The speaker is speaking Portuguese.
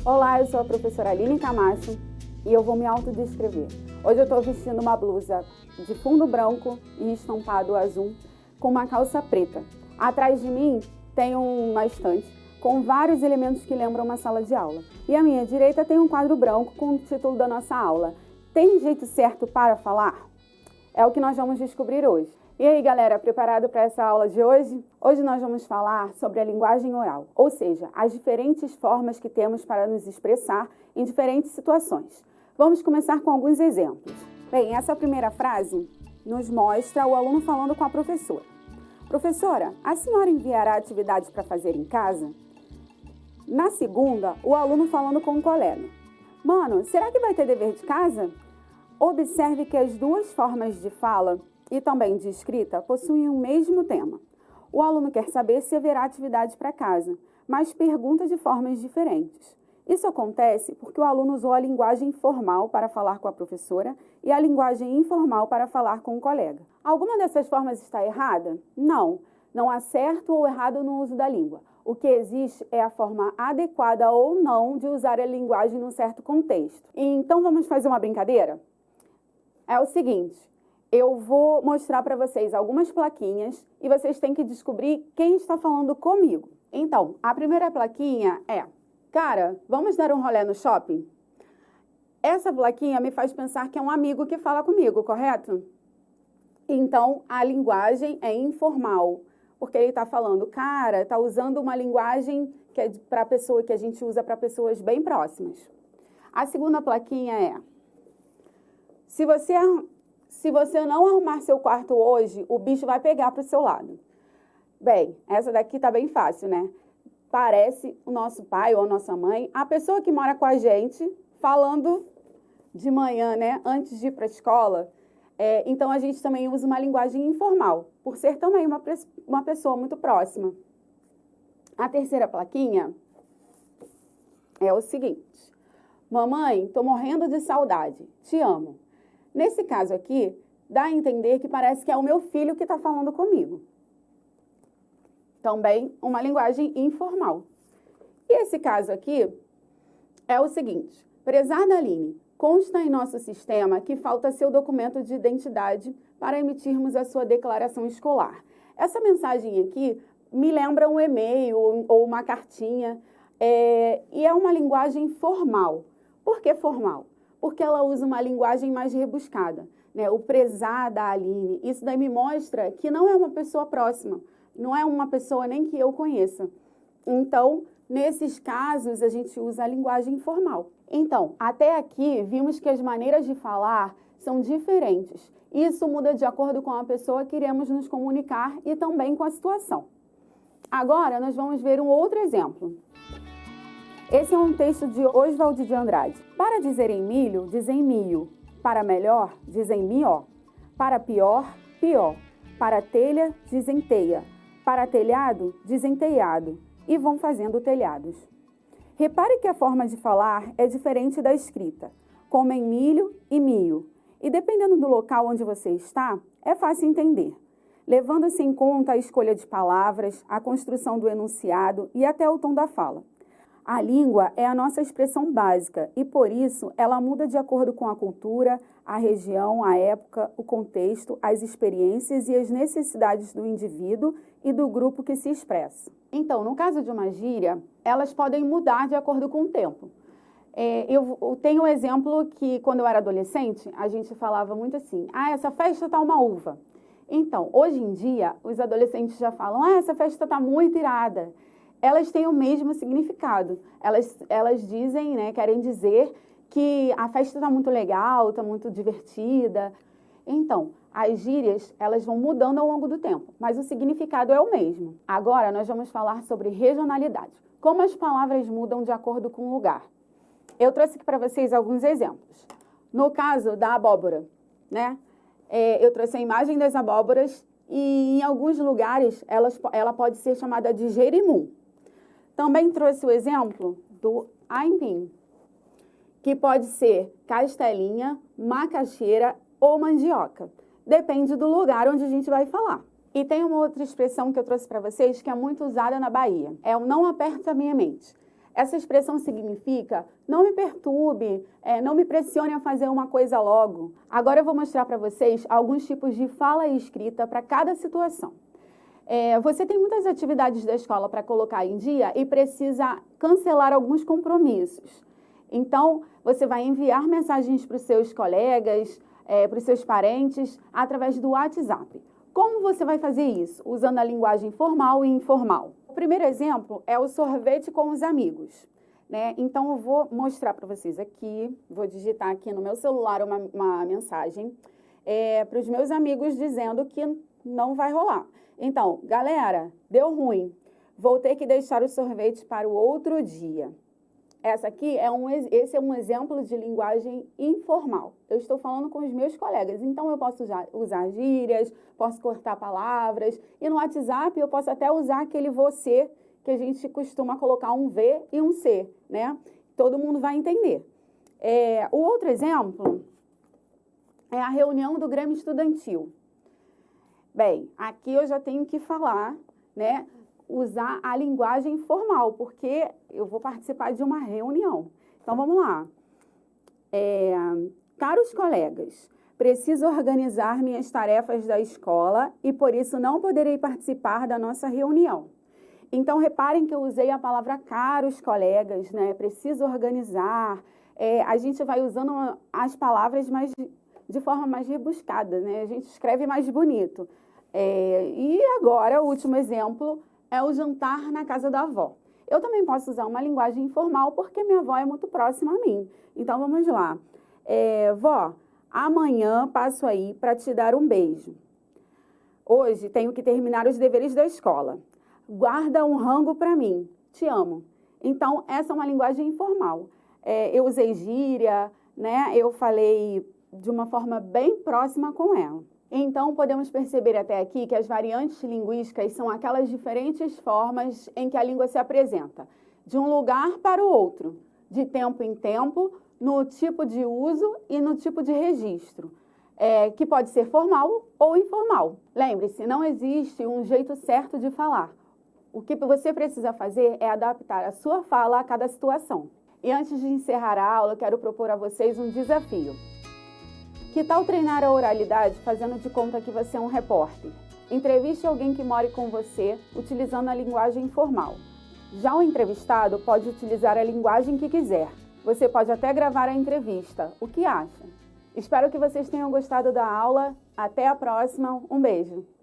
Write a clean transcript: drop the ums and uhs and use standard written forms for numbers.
Olá, eu sou a professora Aline Camacho e eu vou me autodescrever. Hoje eu estou vestindo uma blusa de fundo branco e estampado azul com uma calça preta. Atrás de mim tem uma estante com vários elementos que lembram uma sala de aula. E à minha direita tem um quadro branco com o título da nossa aula. Tem jeito certo para falar? É o que nós vamos descobrir hoje. E aí, galera, preparado para essa aula de hoje? Hoje nós vamos falar sobre a linguagem oral, ou seja, as diferentes formas que temos para nos expressar em diferentes situações. Vamos começar com alguns exemplos. Bem, essa primeira frase nos mostra o aluno falando com a professora. Professora, a senhora enviará atividades para fazer em casa? Na segunda, o aluno falando com um colega. Mano, será que vai ter dever de casa? Observe que as duas formas de fala e também de escrita possuem o mesmo tema. O aluno quer saber se haverá atividade para casa, mas pergunta de formas diferentes. Isso acontece porque o aluno usou a linguagem formal para falar com a professora e a linguagem informal para falar com o colega. Alguma dessas formas está errada? Não. Não há certo ou errado no uso da língua. O que existe é a forma adequada ou não de usar a linguagem num certo contexto. Então vamos fazer uma brincadeira? É o seguinte, eu vou mostrar para vocês algumas plaquinhas e vocês têm que descobrir quem está falando comigo. Então, a primeira plaquinha é: cara, vamos dar um rolê no shopping? Essa plaquinha me faz pensar que é um amigo que fala comigo, correto? Então, a linguagem é informal, porque ele está falando, cara, está usando uma linguagem que é para pessoa que a gente usa para pessoas bem próximas. A segunda plaquinha é: se você não arrumar seu quarto hoje, o bicho vai pegar para o seu lado. Bem, essa daqui tá bem fácil, né? Parece o nosso pai ou a nossa mãe, a pessoa que mora com a gente, falando de manhã, né? Antes de ir para a escola. Então, a gente também usa uma linguagem informal, por ser também uma pessoa muito próxima. A terceira plaquinha é o seguinte: mamãe, tô morrendo de saudade, te amo. Nesse caso aqui, dá a entender que parece que é o meu filho que está falando comigo. Também uma linguagem informal. E esse caso aqui é o seguinte: prezada Aline, consta em nosso sistema que falta seu documento de identidade para emitirmos a sua declaração escolar. Essa mensagem aqui me lembra um e-mail ou uma cartinha, e é uma linguagem formal. Por que formal? Porque ela usa uma linguagem mais rebuscada, né? O prezada Aline, isso daí me mostra que não é uma pessoa próxima, não é uma pessoa nem que eu conheça. Então, nesses casos, a gente usa a linguagem informal. Então, até aqui, vimos que as maneiras de falar são diferentes. Isso muda de acordo com a pessoa que iremos nos comunicar e também com a situação. Agora, nós vamos ver um outro exemplo. Esse é um texto de Oswald de Andrade. Para dizerem milho, dizem milho. Para melhor, dizem mió. Para pior, pior. Para telha, dizem teia. Para telhado, dizem telhado. E vão fazendo telhados. Repare que a forma de falar é diferente da escrita. Comem milho e mio. E dependendo do local onde você está, é fácil entender. Levando-se em conta a escolha de palavras, a construção do enunciado e até o tom da fala. A língua é a nossa expressão básica e, por isso, ela muda de acordo com a cultura, a região, a época, o contexto, as experiências e as necessidades do indivíduo e do grupo que se expressa. Então, no caso de uma gíria, elas podem mudar de acordo com o tempo. Eu tenho um exemplo que, quando eu era adolescente, a gente falava muito assim: essa festa tá uma uva. Então, hoje em dia, os adolescentes já falam: essa festa tá muito irada. Elas têm o mesmo significado. Elas dizem, né, querem dizer que a festa está muito legal, está muito divertida. Então, as gírias, elas vão mudando ao longo do tempo, mas o significado é o mesmo. Agora, nós vamos falar sobre regionalidade. Como as palavras mudam de acordo com o lugar. Eu trouxe aqui para vocês alguns exemplos. No caso da abóbora, né? Eu trouxe a imagem das abóboras e em alguns lugares ela pode ser chamada de jerimum. Também trouxe o exemplo do aipim, que pode ser castelinha, macaxeira ou mandioca. Depende do lugar onde a gente vai falar. E tem uma outra expressão que eu trouxe para vocês que é muito usada na Bahia. É o não aperta a minha mente. Essa expressão significa não me perturbe, não me pressione a fazer uma coisa logo. Agora eu vou mostrar para vocês alguns tipos de fala e escrita para cada situação. Você tem muitas atividades da escola para colocar em dia e precisa cancelar alguns compromissos. Então, você vai enviar mensagens para os seus colegas, para os seus parentes, através do WhatsApp. Como você vai fazer isso? Usando a linguagem formal e informal. O primeiro exemplo é o sorvete com os amigos, né? Então, eu vou mostrar para vocês aqui, vou digitar aqui no meu celular uma mensagem para os meus amigos dizendo que não vai rolar. Então, galera, deu ruim, vou ter que deixar o sorvete para o outro dia. Esse é um exemplo de linguagem informal. Eu estou falando com os meus colegas, então eu posso usar gírias, posso cortar palavras, e no WhatsApp eu posso até usar aquele você, que a gente costuma colocar um V e um C, né? Todo mundo vai entender. O outro exemplo é a reunião do Grêmio Estudantil. Bem, aqui eu já tenho que falar, né? Usar a linguagem formal, porque eu vou participar de uma reunião. Então, vamos lá. Caros colegas, preciso organizar minhas tarefas da escola e, por isso, não poderei participar da nossa reunião. Então, reparem que eu usei a palavra caros colegas, né? Preciso organizar. A gente vai usando as palavras de forma mais rebuscada, né? A gente escreve mais bonito. E agora, o último exemplo é o jantar na casa da avó. Eu também posso usar uma linguagem informal porque minha avó é muito próxima a mim. Então, vamos lá. Vó, amanhã passo aí para te dar um beijo. Hoje tenho que terminar os deveres da escola. Guarda um rango para mim. Te amo. Então, essa é uma linguagem informal. Eu usei gíria, né? Eu falei de uma forma bem próxima com ela. Então, podemos perceber até aqui que as variantes linguísticas são aquelas diferentes formas em que a língua se apresenta, de um lugar para o outro, de tempo em tempo, no tipo de uso e no tipo de registro, que pode ser formal ou informal. Lembre-se, não existe um jeito certo de falar. O que você precisa fazer é adaptar a sua fala a cada situação. E antes de encerrar a aula, eu quero propor a vocês um desafio. Que tal treinar a oralidade fazendo de conta que você é um repórter? Entreviste alguém que more com você utilizando a linguagem informal. Já o entrevistado pode utilizar a linguagem que quiser. Você pode até gravar a entrevista. O que acha? Espero que vocês tenham gostado da aula. Até a próxima. Um beijo!